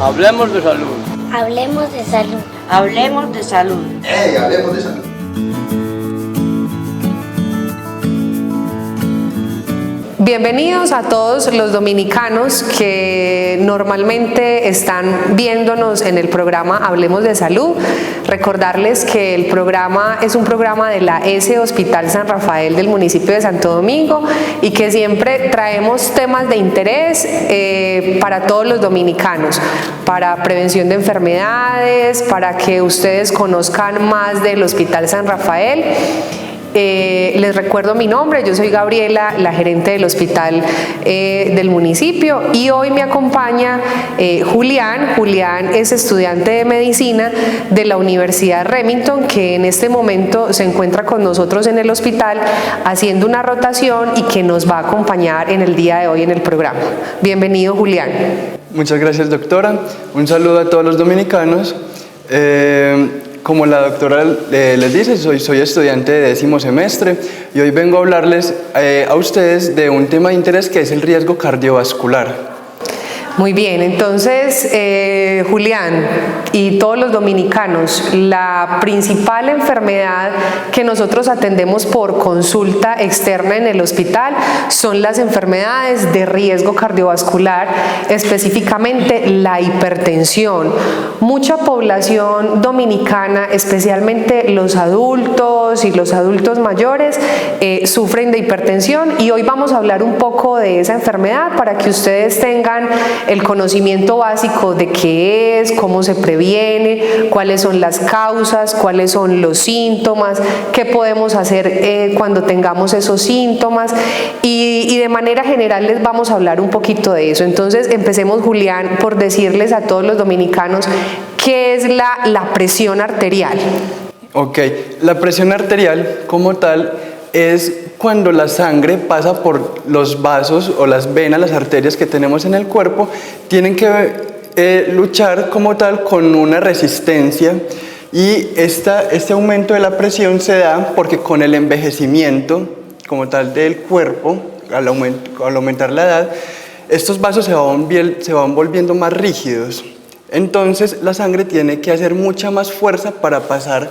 Hablemos de salud. Hablemos de salud. Hablemos de salud. ¡Hey! Hablemos de salud. Bienvenidos a todos los dominicanos que normalmente están viéndonos en el programa Hablemos de Salud. Recordarles que el programa es un programa de la S Hospital San Rafael del municipio de Santo Domingo y que siempre traemos temas de interés para todos los dominicanos, para prevención de enfermedades, para que ustedes conozcan más del Hospital San Rafael. Les recuerdo mi nombre, yo soy Gabriela, la gerente del hospital del municipio, y hoy me acompaña Julián. Julián es estudiante de medicina de la Universidad Remington, que en este momento se encuentra con nosotros en el hospital haciendo una rotación y que nos va a acompañar en el día de hoy en el programa. Bienvenido, Julián. Muchas gracias, doctora. Un saludo a todos los dominicanos. Como la doctora les dice, soy estudiante de 10º semestre y hoy vengo a hablarles a ustedes de un tema de interés que es el riesgo cardiovascular. Muy bien, entonces Julián y todos los dominicanos, la principal enfermedad que nosotros atendemos por consulta externa en el hospital son las enfermedades de riesgo cardiovascular, específicamente la hipertensión. Mucha población dominicana, especialmente los adultos y los adultos mayores, sufren de hipertensión, y hoy vamos a hablar un poco de esa enfermedad para que ustedes tengan el conocimiento básico de qué es, cómo se previene, cuáles son las causas, cuáles son los síntomas, qué podemos hacer cuando tengamos esos síntomas, y de manera general les vamos a hablar un poquito de eso. Entonces empecemos, Julián, por decirles a todos los dominicanos qué es la presión arterial. Ok, la presión arterial como tal es cuando la sangre pasa por los vasos o las venas, las arterias que tenemos en el cuerpo, tienen que luchar como tal con una resistencia, y este aumento de la presión se da porque con el envejecimiento como tal del cuerpo, al aumentar la edad, estos vasos se van volviendo más rígidos. Entonces la sangre tiene que hacer mucha más fuerza para pasar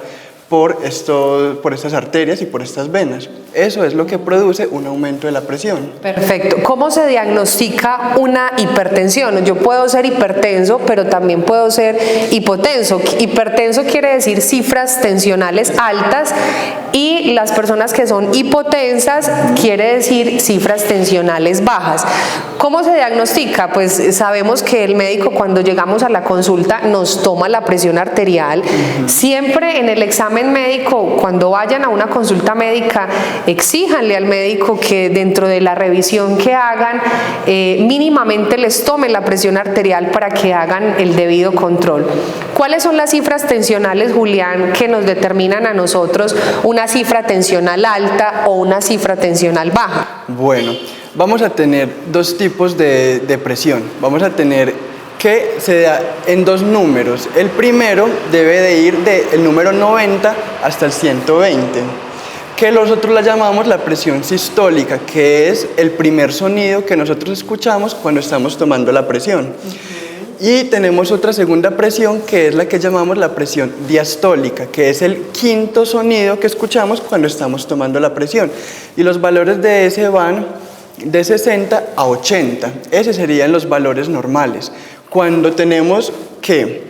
por estas arterias y por estas venas. Eso es lo que produce un aumento de la presión. Perfecto. ¿Cómo se diagnostica una hipertensión? Yo puedo ser hipertenso, pero también puedo ser hipotenso. Hipertenso quiere decir cifras tensionales altas, y las personas que son hipotensas quiere decir cifras tensionales bajas. ¿Cómo se diagnostica? Pues sabemos que el médico, cuando llegamos a la consulta, nos toma la presión arterial. Siempre en el examen médico, cuando vayan a una consulta médica, exíjanle al médico que dentro de la revisión que hagan, mínimamente les tome la presión arterial para que hagan el debido control. ¿Cuáles son las cifras tensionales, Julián, que nos determinan a nosotros una cifra tensional alta o una cifra tensional baja? Bueno, vamos a tener dos tipos de presión. Vamos a tener que se da en dos números. El primero debe de ir del número 90 hasta el 120, que nosotros la llamamos la presión sistólica, que es el primer sonido que nosotros escuchamos cuando estamos tomando la presión. Y tenemos otra segunda presión, que es la que llamamos la presión diastólica, que es el quinto sonido que escuchamos cuando estamos tomando la presión. Y los valores de ese van de 60 a 80. Esos serían los valores normales. Cuando tenemos que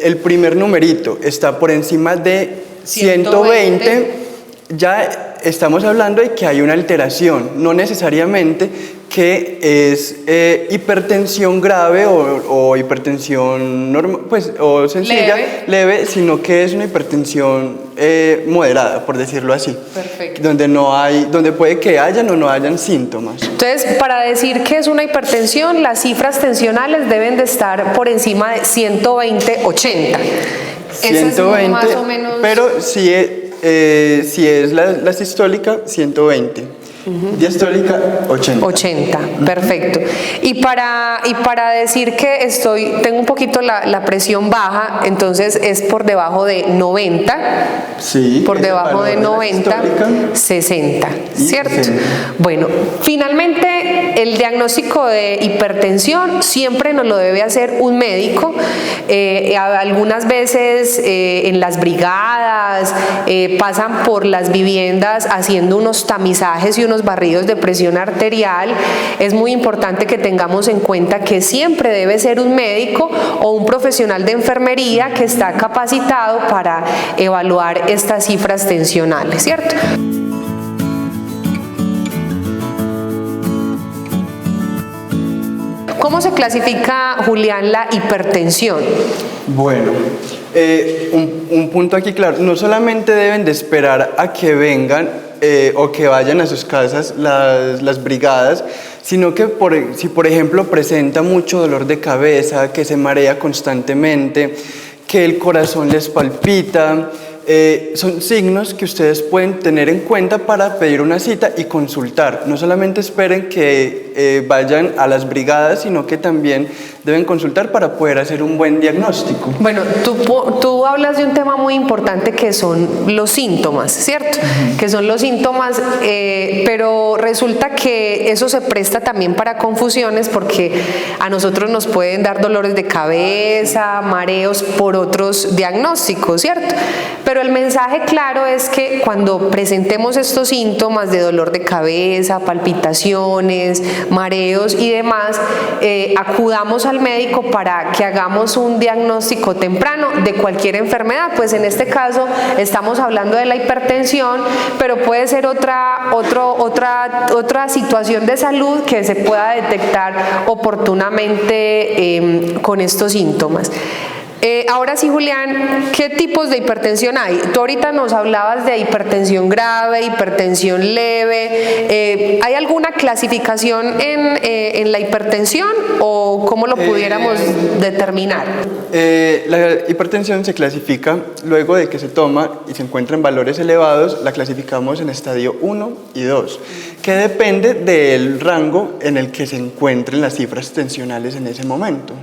el primer numerito está por encima de 120, ya estamos hablando de que hay una alteración, no necesariamente que es hipertensión grave o hipertensión normal, pues, o sencilla, leve, sino que es una hipertensión moderada, por decirlo así. Perfecto. Donde puede que hayan o no hayan síntomas. Entonces, para decir que es una hipertensión, las cifras tensionales deben de estar por encima de 120-80. 120, más o menos... pero si es la sistólica, 120. Diastólica 80. 80, perfecto. Y para decir que tengo un poquito la presión baja, entonces es por debajo de 90, Sí. por debajo de la 90, diastólica. 60, Y ¿cierto? 60. Bueno, finalmente el diagnóstico de hipertensión siempre nos lo debe hacer un médico. Algunas veces en las brigadas pasan por las viviendas haciendo unos tamizajes y unos barridos de presión arterial. Es muy importante que tengamos en cuenta que siempre debe ser un médico o un profesional de enfermería que está capacitado para evaluar estas cifras tensionales, ¿cierto? ¿Cómo se clasifica, Julián, la hipertensión? Bueno, un punto aquí claro, no solamente deben de esperar a que vengan o que vayan a sus casas las brigadas, sino que si por ejemplo presenta mucho dolor de cabeza, que se marea constantemente, que el corazón les palpita, son signos que ustedes pueden tener en cuenta para pedir una cita y consultar. No solamente esperen que vayan a las brigadas, sino que también deben consultar para poder hacer un buen diagnóstico. Bueno, tú hablas de un tema muy importante que son los síntomas, ¿cierto? Que son los síntomas, pero resulta que eso se presta también para confusiones porque a nosotros nos pueden dar dolores de cabeza, mareos por otros diagnósticos, ¿cierto? Pero el mensaje claro es que cuando presentemos estos síntomas de dolor de cabeza, palpitaciones, mareos y demás, acudamos al médico para que hagamos un diagnóstico temprano de cualquier enfermedad. Pues en este caso estamos hablando de la hipertensión, pero puede ser otra situación de salud que se pueda detectar oportunamente con estos síntomas. Ahora sí, Julián, ¿qué tipos de hipertensión hay? Tú ahorita nos hablabas de hipertensión grave, hipertensión leve. ¿Hay alguna clasificación en la hipertensión o cómo lo pudiéramos determinar? La hipertensión se clasifica luego de que se toma y se encuentran valores elevados, la clasificamos en estadio 1 y 2, que depende del rango en el que se encuentren las cifras tensionales en ese momento.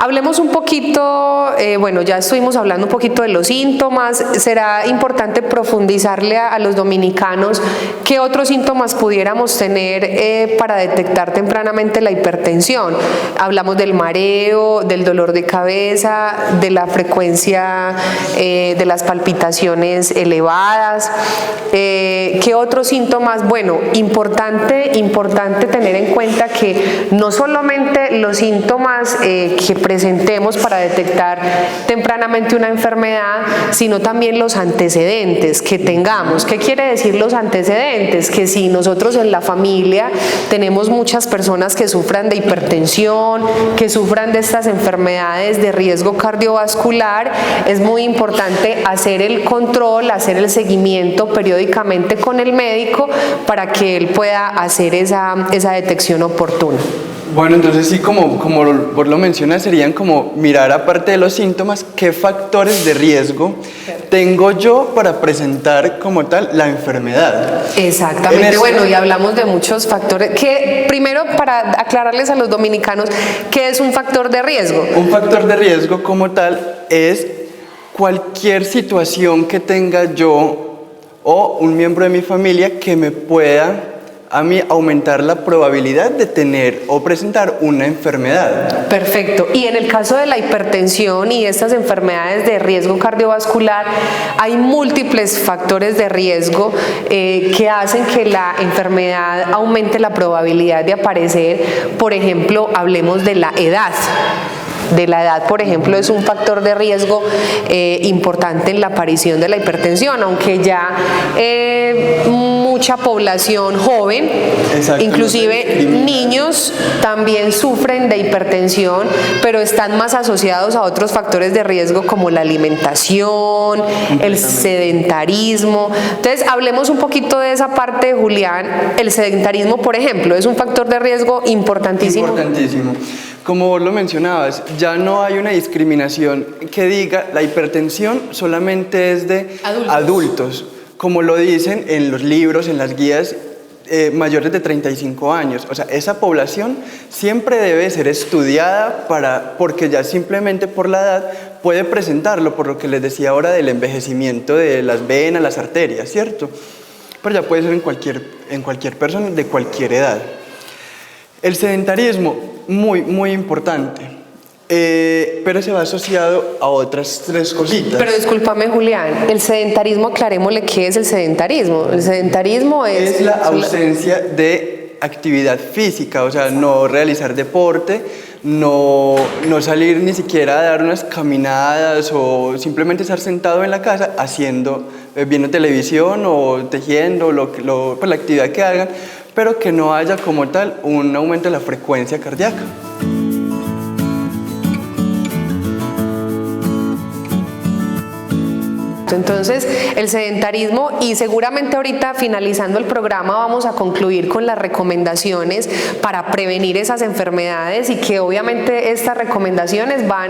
Hablemos un poquito, bueno, ya estuvimos hablando un poquito de los síntomas. Será importante profundizarle a los dominicanos qué otros síntomas pudiéramos tener para detectar tempranamente la hipertensión. Hablamos del mareo, del dolor de cabeza, de la frecuencia de las palpitaciones elevadas. ¿Qué otros síntomas? Bueno, importante tener en cuenta que no solamente los síntomas que presentemos para detectar tempranamente una enfermedad, sino también los antecedentes que tengamos. ¿Qué quiere decir los antecedentes? Que si nosotros en la familia tenemos muchas personas que sufran de hipertensión, que sufran de estas enfermedades de riesgo cardiovascular, es muy importante hacer el control, hacer el seguimiento periódicamente con el médico para que él pueda hacer esa detección oportuna. Bueno, entonces sí, como vos lo mencionas, serían como mirar, aparte de los síntomas, qué factores de riesgo tengo yo para presentar como tal la enfermedad. Exactamente, bueno, y hablamos de muchos factores. Que primero, para aclararles a los dominicanos, ¿qué es un factor de riesgo? Un factor de riesgo como tal es cualquier situación que tenga yo o un miembro de mi familia que me pueda a mí aumentar la probabilidad de tener o presentar una enfermedad. Perfecto. Y en el caso de la hipertensión y estas enfermedades de riesgo cardiovascular, hay múltiples factores de riesgo que hacen que la enfermedad aumente la probabilidad de aparecer. Por ejemplo, hablemos de la edad. Por ejemplo, es un factor de riesgo importante en la aparición de la hipertensión, aunque ya mucha población joven, inclusive niños, también sufren de hipertensión, pero están más asociados a otros factores de riesgo como la alimentación, el sedentarismo. Entonces, hablemos un poquito de esa parte, Julián. El sedentarismo, por ejemplo, es un factor de riesgo importantísimo. Importantísimo. Como vos lo mencionabas, ya no hay una discriminación que diga la hipertensión solamente es de adultos. Como lo dicen en los libros, en las guías, mayores de 35 años. O sea, esa población siempre debe ser estudiada porque ya simplemente por la edad puede presentarlo, por lo que les decía ahora del envejecimiento de las venas, las arterias, ¿cierto? Pero ya puede ser en cualquier persona de cualquier edad. El sedentarismo, muy importante, pero se va asociado a otras 3 cositas. Pero discúlpame, Julián, el sedentarismo, aclarémosle qué es el sedentarismo. El sedentarismo es la ausencia de actividad física, o sea, no realizar deporte, no salir ni siquiera a dar unas caminadas o simplemente estar sentado en la casa viendo televisión o tejiendo, pues la actividad que hagan, pero que no haya como tal un aumento de la frecuencia cardíaca. Entonces, el sedentarismo, y seguramente ahorita finalizando el programa vamos a concluir con las recomendaciones para prevenir esas enfermedades, y que obviamente estas recomendaciones van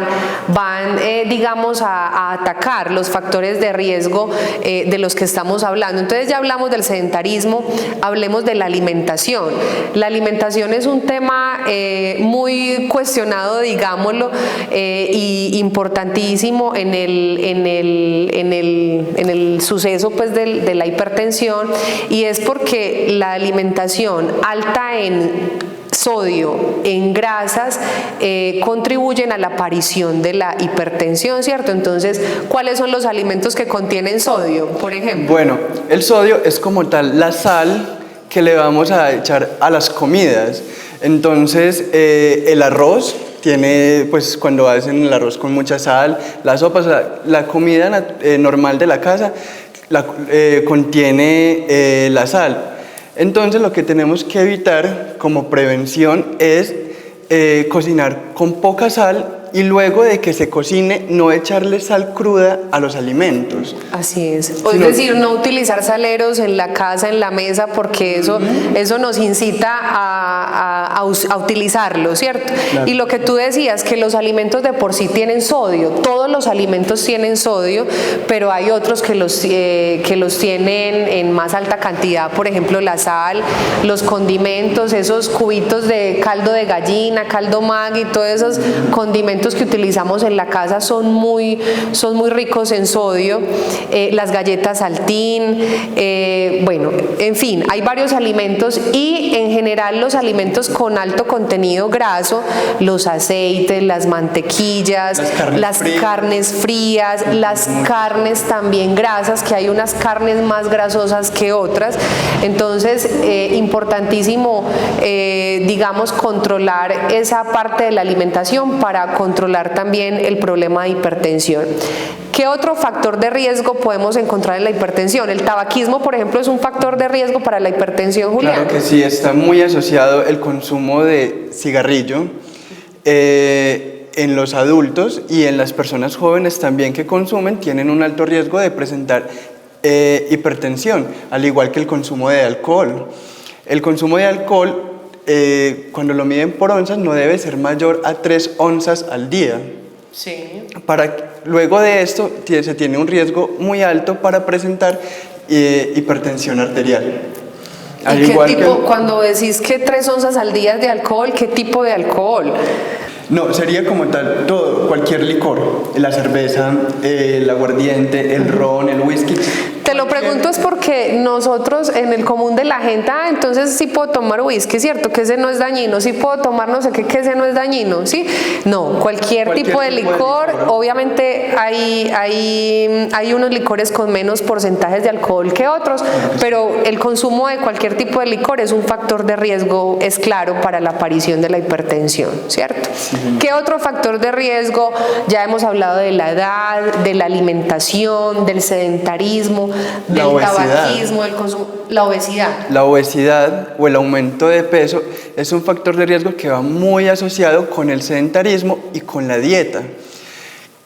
digamos, a atacar los factores de riesgo de los que estamos hablando. Entonces ya hablamos del sedentarismo, hablemos de la alimentación. La alimentación es un tema muy cuestionado, digámoslo, y importantísimo en el suceso pues de la hipertensión, y es porque la alimentación alta en sodio, en grasas, contribuyen a la aparición de la hipertensión, ¿cierto? Entonces, ¿cuáles son los alimentos que contienen sodio, por ejemplo? Bueno, el sodio es como tal la sal que le vamos a echar a las comidas. Entonces, el arroz tiene, pues cuando hacen el arroz con mucha sal, las sopas, la comida normal de la casa contiene la sal. Entonces lo que tenemos que evitar como prevención es cocinar con poca sal, y luego de que se cocine no echarle sal cruda a los alimentos. Así es. Es decir, no utilizar saleros en la casa, en la mesa, porque eso nos incita a utilizarlo, ¿cierto? Claro. Y lo que tú decías, que los alimentos de por sí tienen sodio, todos los alimentos tienen sodio, pero hay otros que los tienen en más alta cantidad, por ejemplo la sal, los condimentos, esos cubitos de caldo de gallina, caldo Maggi, todos esos condimentos que utilizamos en la casa son muy ricos en sodio, las galletas Saltín, bueno, en fin, hay varios alimentos, y en general los alimentos con alto contenido graso, los aceites, las mantequillas, las carnes frías, las carnes también grasas, que hay unas carnes más grasosas que otras. Entonces, importantísimo, digamos, controlar esa parte de la alimentación para controlar también el problema de hipertensión. ¿Qué otro factor de riesgo podemos encontrar en la hipertensión? El tabaquismo, por ejemplo, es un factor de riesgo para la hipertensión, Julián. Claro que sí, está muy asociado el consumo de cigarrillo en los adultos, y en las personas jóvenes también que consumen tienen un alto riesgo de presentar hipertensión, al igual que el consumo de alcohol. El consumo de alcohol, cuando lo miden por onzas, no debe ser mayor a 3 onzas al día. Sí. Luego de esto se tiene un riesgo muy alto para presentar hipertensión arterial. ¿Y qué tipo, cuando decís que 3 onzas al día de alcohol, qué tipo de alcohol? No, sería como tal todo, cualquier licor, la cerveza, el aguardiente, el ron, el whisky. Te lo pregunto es porque nosotros en el común de la gente, entonces sí puedo tomar whisky, ¿cierto? Que ese no es dañino. Sí puedo tomar no sé qué, que ese no es dañino, ¿sí? No, cualquier tipo de licor. Obviamente hay unos licores con menos porcentajes de alcohol que otros, pero el consumo de cualquier tipo de licor es un factor de riesgo, es claro, para la aparición de la hipertensión, ¿cierto? Sí. ¿Qué otro factor de riesgo? Ya hemos hablado de la edad, de la alimentación, del sedentarismo, del tabaquismo, del consumo, la obesidad. La obesidad o el aumento de peso es un factor de riesgo que va muy asociado con el sedentarismo y con la dieta.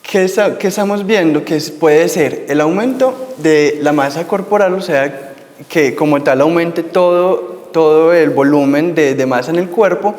¿Qué estamos viendo? Que puede ser el aumento de la masa corporal, o sea, que como tal aumente todo el volumen de masa en el cuerpo,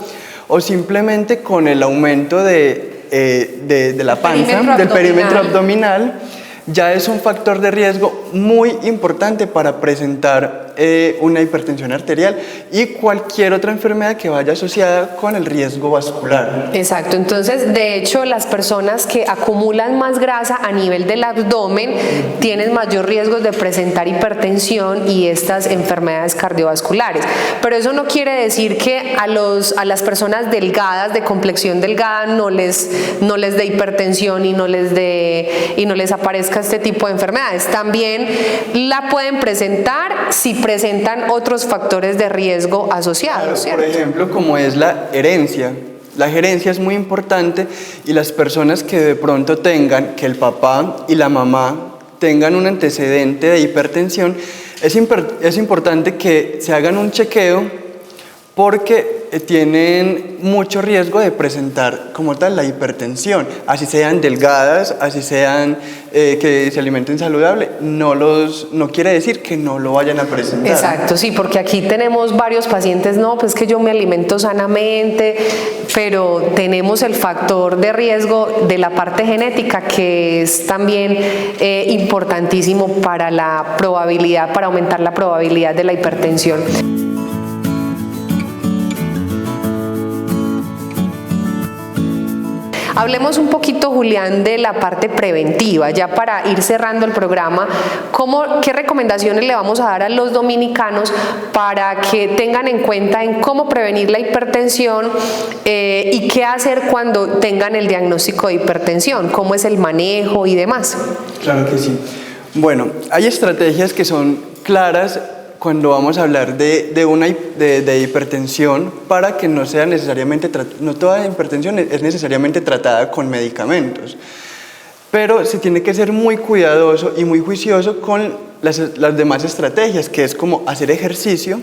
o simplemente con el aumento de la panza, del perímetro abdominal, ya es un factor de riesgo muy importante para presentar una hipertensión arterial y cualquier otra enfermedad que vaya asociada con el riesgo vascular. Exacto, entonces de hecho las personas que acumulan más grasa a nivel del abdomen tienen mayor riesgo de presentar hipertensión y estas enfermedades cardiovasculares, pero eso no quiere decir que a las personas delgadas, de complexión delgada, no les dé hipertensión y no les aparezca este tipo de enfermedades. También la pueden presentar si presentan otros factores de riesgo asociados, ¿cierto? Por ejemplo, como es la herencia. La herencia es muy importante y las personas que de pronto tengan, que el papá y la mamá tengan un antecedente de hipertensión, es importante que se hagan un chequeo porque tienen mucho riesgo de presentar como tal la hipertensión, así sean delgadas, así sean que se alimenten saludable, no quiere decir que no lo vayan a presentar. Exacto, sí, porque aquí tenemos varios pacientes, no, pues que yo me alimento sanamente, pero tenemos el factor de riesgo de la parte genética que es también importantísimo para para aumentar la probabilidad de la hipertensión. Hablemos un poquito, Julián, de la parte preventiva, ya para ir cerrando el programa. ¿Qué recomendaciones le vamos a dar a los dominicanos para que tengan en cuenta en cómo prevenir la hipertensión y qué hacer cuando tengan el diagnóstico de hipertensión? ¿Cómo es el manejo y demás? Claro que sí. Bueno, hay estrategias que son claras cuando vamos a hablar de hipertensión para que no sea necesariamente, no toda hipertensión es necesariamente tratada con medicamentos, pero se tiene que ser muy cuidadoso y muy juicioso con las demás estrategias, que es como hacer ejercicio,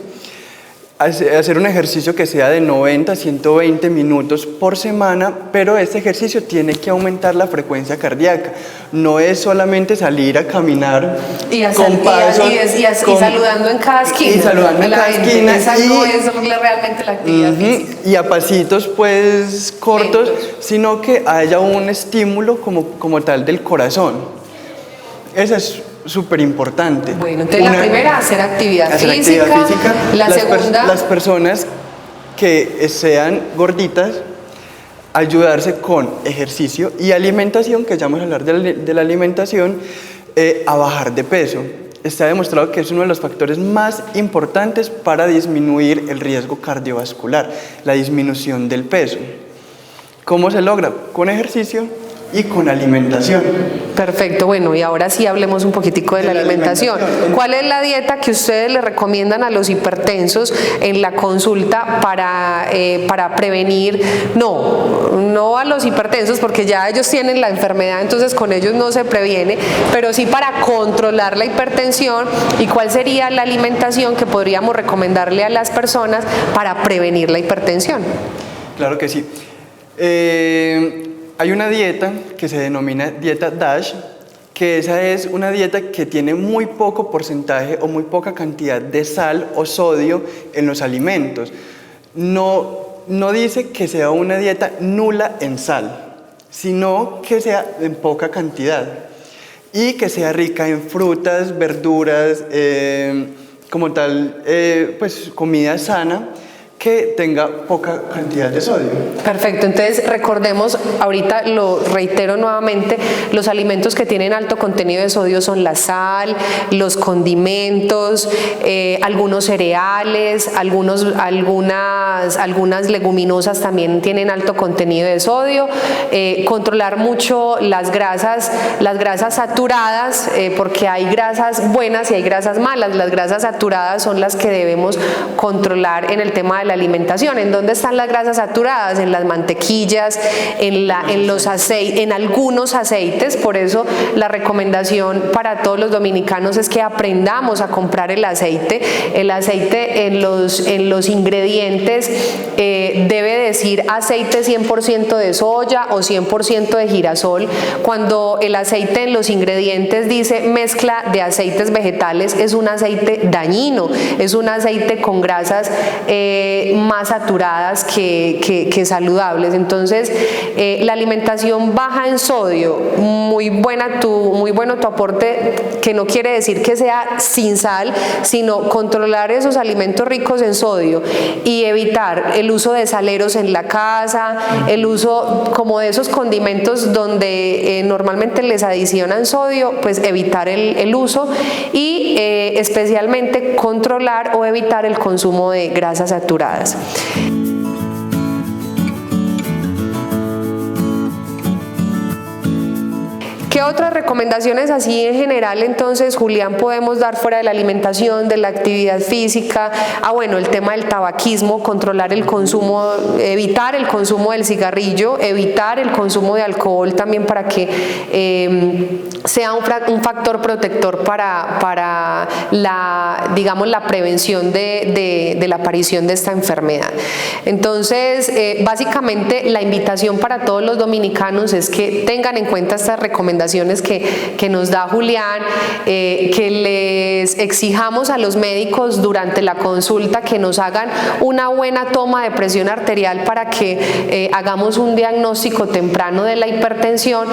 hacer un ejercicio que sea de 90 a 120 minutos por semana, pero este ejercicio tiene que aumentar la frecuencia cardíaca. No es solamente salir a caminar con pasos y saludando en cada esquina. Y saludando en cada esquina. Esa no es realmente la actividad física. Y a pasitos pues cortos, sino que haya un estímulo como tal del corazón. Esa es súper importante. Bueno, entonces la primera, hacer actividad física. La segunda, las personas que sean gorditas, ayudarse con ejercicio y alimentación, que ya vamos a hablar de la alimentación, a bajar de peso. Está demostrado que es uno de los factores más importantes para disminuir el riesgo cardiovascular, la disminución del peso. ¿Cómo se logra? Con ejercicio y con alimentación. Perfecto, bueno, y ahora sí hablemos un poquitico de la alimentación. ¿Cuál es la dieta que ustedes le recomiendan a los hipertensos en la consulta para prevenir? No a los hipertensos, porque ya ellos tienen la enfermedad, entonces con ellos no se previene, pero sí para controlar la hipertensión. ¿Y cuál sería la alimentación que podríamos recomendarle a las personas para prevenir la hipertensión? Claro que sí. Hay una dieta que se denomina dieta DASH, que esa es una dieta que tiene muy poco porcentaje o muy poca cantidad de sal o sodio en los alimentos. No dice que sea una dieta nula en sal, sino que sea en poca cantidad y que sea rica en frutas, verduras, como tal, pues comida sana, que tenga poca cantidad de sodio. Perfecto, entonces recordemos, ahorita lo reitero nuevamente, los alimentos que tienen alto contenido de sodio son la sal, los condimentos, algunos cereales, algunas leguminosas también tienen alto contenido de sodio, controlar mucho las grasas saturadas, porque hay grasas buenas y hay grasas malas. Las grasas saturadas son las que debemos controlar en el tema de la alimentación. ¿En dónde están las grasas saturadas? En las mantequillas, en algunos aceites. Por eso la recomendación para todos los dominicanos es que aprendamos a comprar el aceite. El aceite en los ingredientes debe decir aceite 100% de soya o 100% de girasol. Cuando el aceite en los ingredientes dice mezcla de aceites vegetales, es un aceite dañino, es un aceite con grasas más saturadas que saludables. Entonces, la alimentación baja en sodio, muy bueno tu aporte, que no quiere decir que sea sin sal, sino controlar esos alimentos ricos en sodio y evitar el uso de saleros en la casa, el uso como de esos condimentos donde normalmente les adicionan sodio, pues evitar el uso y especialmente controlar o evitar el consumo de grasas saturadas. ¿Qué otras recomendaciones así en general entonces, Julián, podemos dar fuera de la alimentación, de la actividad física? Bueno, el tema del tabaquismo, controlar el consumo, evitar el consumo del cigarrillo, evitar el consumo de alcohol también para que sea un factor protector para digamos, la prevención de la aparición de esta enfermedad. Entonces, básicamente la invitación para todos los dominicanos es que tengan en cuenta estas recomendaciones que nos da Julián, que les exijamos a los médicos durante la consulta que nos hagan una buena toma de presión arterial para que hagamos un diagnóstico temprano de la hipertensión.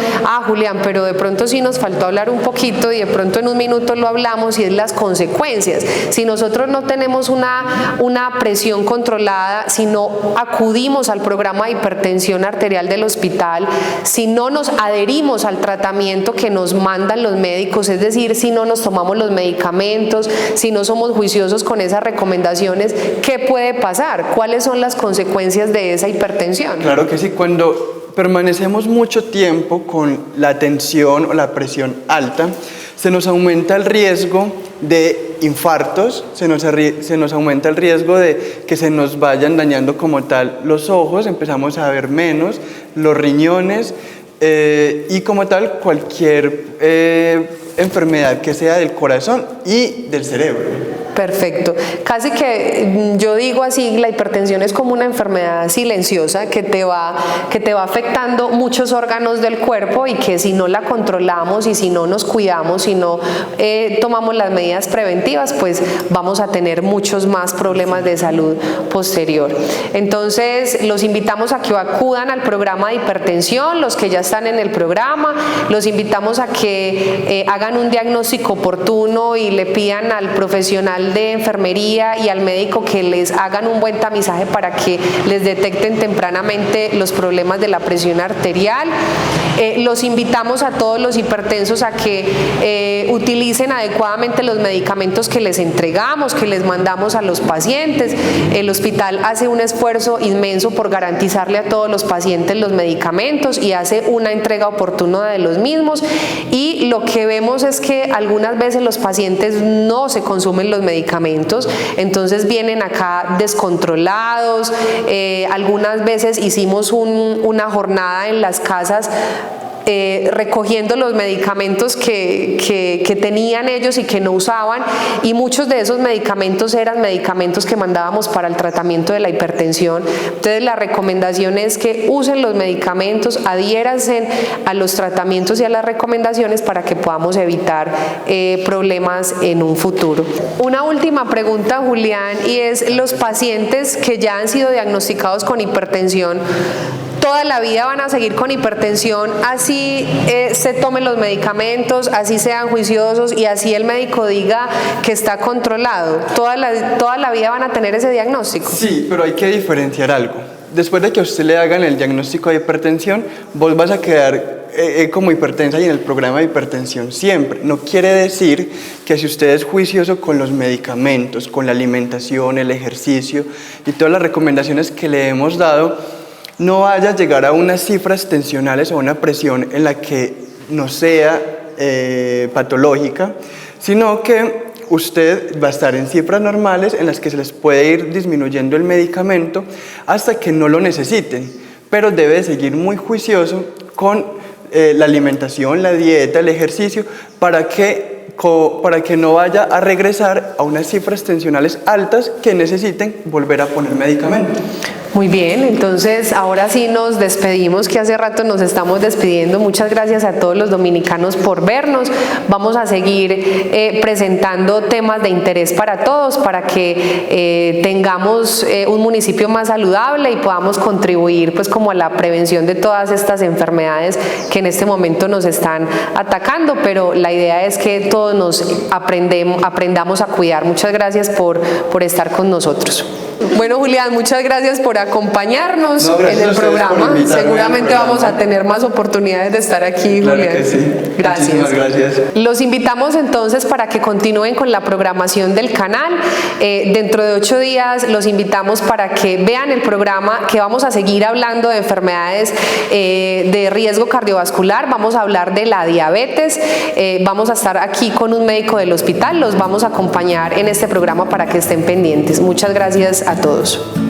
Julián, pero de pronto sí nos faltó hablar un poquito y de pronto en un minuto lo hablamos, y es las consecuencias. Si nosotros no tenemos una presión controlada, si no acudimos al programa de hipertensión arterial del hospital, si no nos adherimos al tratamiento que nos mandan los médicos, es decir, si no nos tomamos los medicamentos, si no somos juiciosos con esas recomendaciones, ¿qué puede pasar? ¿Cuáles son las consecuencias de esa hipertensión? Claro que sí, cuando permanecemos mucho tiempo con la tensión o la presión alta, se nos aumenta el riesgo de infartos, se nos aumenta el riesgo de que se nos vayan dañando como tal los ojos, empezamos a ver menos, los riñones, y como tal cualquier enfermedad que sea del corazón y del cerebro. Perfecto. Casi que yo digo así, la hipertensión es como una enfermedad silenciosa que te va afectando muchos órganos del cuerpo, y que si no la controlamos y si no nos cuidamos, si no tomamos las medidas preventivas, pues vamos a tener muchos más problemas de salud posterior. Entonces, los invitamos a que acudan al programa de hipertensión, los que ya están en el programa, los invitamos a que hagan un diagnóstico oportuno y le pidan al profesional de enfermería y al médico que les hagan un buen tamizaje para que les detecten tempranamente los problemas de la presión arterial. Los invitamos a todos los hipertensos a que utilicen adecuadamente los medicamentos que les entregamos, que les mandamos a los pacientes. El hospital hace un esfuerzo inmenso por garantizarle a todos los pacientes los medicamentos y hace una entrega oportuna de los mismos, y lo que vemos es que algunas veces los pacientes no se consumen los medicamentos, entonces vienen acá descontrolados. Algunas veces hicimos una jornada en las casas recogiendo los medicamentos que tenían ellos y que no usaban, y muchos de esos medicamentos eran medicamentos que mandábamos para el tratamiento de la hipertensión. Entonces la recomendación es que usen los medicamentos, adhiéranse a los tratamientos y a las recomendaciones para que podamos evitar problemas en un futuro. Una última pregunta, Julián, y es: los pacientes que ya han sido diagnosticados con hipertensión, ¿toda la vida van a seguir con hipertensión así se tomen los medicamentos, así sean juiciosos y así el médico diga que está controlado? ¿Toda la vida van a tener ese diagnóstico? Sí, pero hay que diferenciar algo. Después de que a usted le hagan el diagnóstico de hipertensión, vos vas a quedar como hipertensa y en el programa de hipertensión siempre. No quiere decir que si usted es juicioso con los medicamentos, con la alimentación, el ejercicio y todas las recomendaciones que le hemos dado, no vaya a llegar a unas cifras tensionales o una presión en la que no sea patológica, sino que usted va a estar en cifras normales en las que se les puede ir disminuyendo el medicamento hasta que no lo necesiten, pero debe seguir muy juicioso con la alimentación, la dieta, el ejercicio, para que no vaya a regresar a unas cifras tensionales altas que necesiten volver a poner medicamento. Muy bien, entonces ahora sí nos despedimos, que hace rato nos estamos despidiendo. Muchas gracias a todos los dominicanos por vernos. Vamos a seguir presentando temas de interés para todos, para que tengamos un municipio más saludable y podamos contribuir pues como a la prevención de todas estas enfermedades que en este momento nos están atacando, pero la idea es que todos nos aprendamos a cuidar. Muchas gracias por estar con nosotros. Bueno, Julián, muchas gracias por acompañarnos en el programa. Seguramente vamos a tener más oportunidades de estar aquí, Claro Julián. que sí. Gracias. Muchísimas gracias. Los invitamos entonces para que continúen con la programación del canal. Dentro de 8 días los invitamos para que vean el programa, que vamos a seguir hablando de enfermedades de riesgo cardiovascular. Vamos a hablar de la diabetes. Vamos a estar aquí con un médico del hospital. Los vamos a acompañar en este programa para que estén pendientes. Muchas gracias a todos.